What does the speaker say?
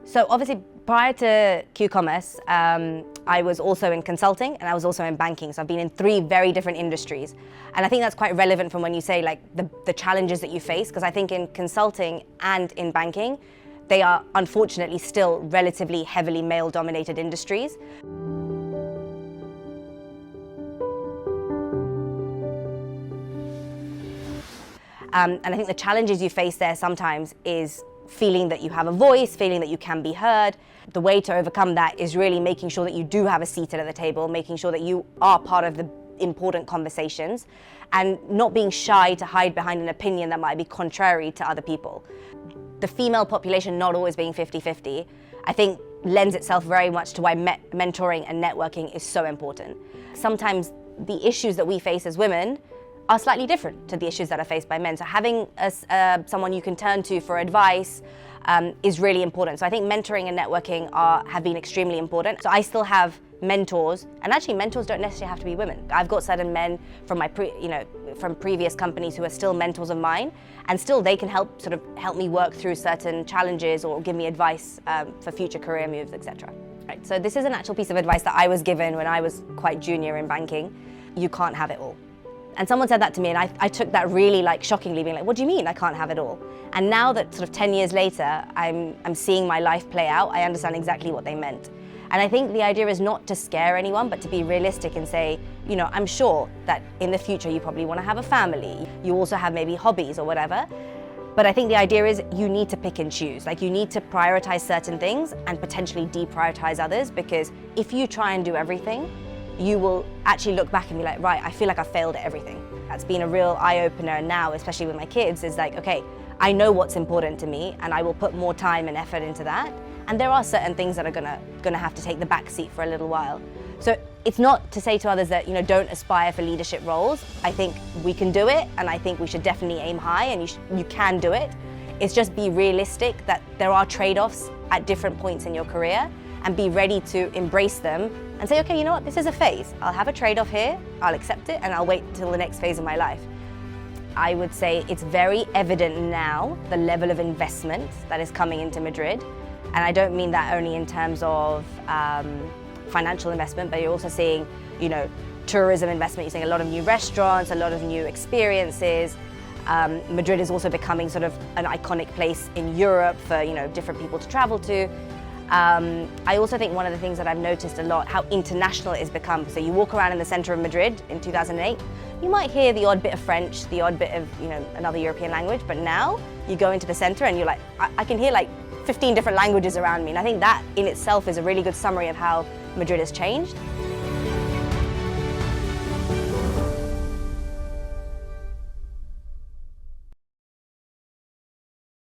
So obviously, prior to Q-Commerce, I was also in consulting and I was also in banking. So I've been in 3 very different industries. And I think that's quite relevant from when you say like the challenges that you face, because I think in consulting and in banking, they are unfortunately still relatively heavily male-dominated industries. And I think the challenges you face there sometimes is feeling that you have a voice, feeling that you can be heard. The way to overcome that is really making sure that you do have a seat at the table, making sure that you are part of the important conversations, and not being shy to hide behind an opinion that might be contrary to other people. The female population not always being 50-50, I think lends itself very much to why mentoring and networking is so important. Sometimes the issues that we face as women are slightly different to the issues that are faced by men. So having someone you can turn to for advice is really important. So I think mentoring and networking have been extremely important. So I still have mentors, and actually mentors don't necessarily have to be women. I've got certain men from my from previous companies who are still mentors of mine, and still they can help me work through certain challenges or give me advice for future career moves, etc. Right. So this is an actual piece of advice that I was given when I was quite junior in banking. You can't have it all. And someone said that to me, and I took that really shockingly, being like, what do you mean I can't have it all? And now that 10 years later, I'm seeing my life play out, I understand exactly what they meant. And I think the idea is not to scare anyone, but to be realistic and say, I'm sure that in the future you probably want to have a family. You also have maybe hobbies or whatever. But I think the idea is you need to pick and choose. You need to prioritize certain things and potentially deprioritize others, because if you try and do everything, you will actually look back and be like, right, I feel like I failed at everything. That's been a real eye-opener now, especially with my kids, is like, okay, I know what's important to me and I will put more time and effort into that. And there are certain things that are gonna have to take the back seat for a little while. So it's not to say to others that, don't aspire for leadership roles. I think we can do it, and I think we should definitely aim high, and you can do it. It's just be realistic that there are trade-offs at different points in your career, and be ready to embrace them and say, okay, you know what, this is a phase. I'll have a trade-off here, I'll accept it, and I'll wait till the next phase of my life. I would say it's very evident now, the level of investment that is coming into Madrid. And I don't mean that only in terms of financial investment, but you're also seeing, tourism investment. You're seeing a lot of new restaurants, a lot of new experiences. Madrid is also becoming an iconic place in Europe for, different people to travel to. I also think one of the things that I've noticed a lot, how international it has become. So you walk around in the center of Madrid in 2008, you might hear the odd bit of French, the odd bit of another European language, but now you go into the center and you're like, I can hear 15 different languages around me. And I think that in itself is a really good summary of how Madrid has changed.